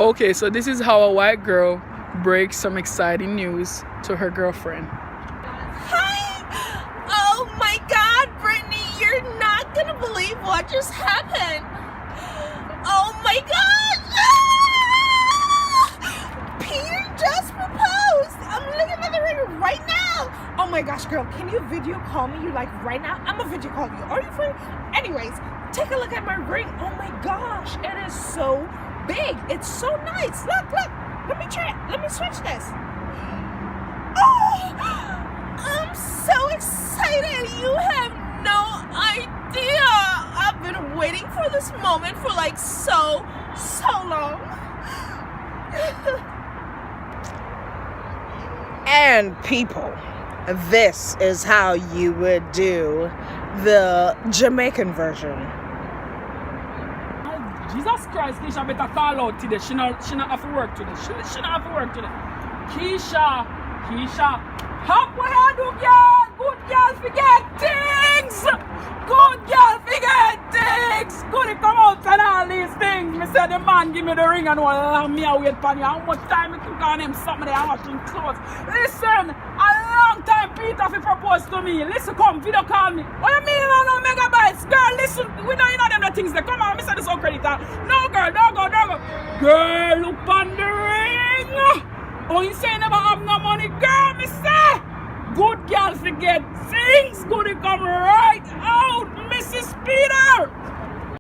Okay, so this is how a white girl breaks some exciting news to her girlfriend. Hi! Oh my God, Brittany, you're not gonna believe what just happened. Oh my God! Ah! Peter just proposed. I'm looking at the ring right now. Oh my gosh, girl, can you video call me? You like right now? I'm gonna video call you. Are you free? Anyways, take a look at my ring. Oh my gosh, it is so big. It's so nice. Look. Let me try it. Let me switch this. Oh, I'm so excited. You have no idea. I've been waiting for this moment for like so long. And people, this is how you would do the Jamaican version. Jesus Christ, Keisha better call out today. She not have to work today. She not have to work today. Keisha, hop what I do, girl. Good girl forget things. Good girl forget things. Good come out and all these things. Me say the man give me the ring and all me a wait for you. How much time it took on him something they are watching clothes. Listen, a long time Peter fi propose to me. Listen, come, video call me. What you mean no megabytes? Girl, listen, we know you know them the things that come on, me say this all credit. No girl, no go. Girl, look on the ring. Oh, you say never have no money, girl, me say. Good girl forget things. Good come right out, Mrs. Peter.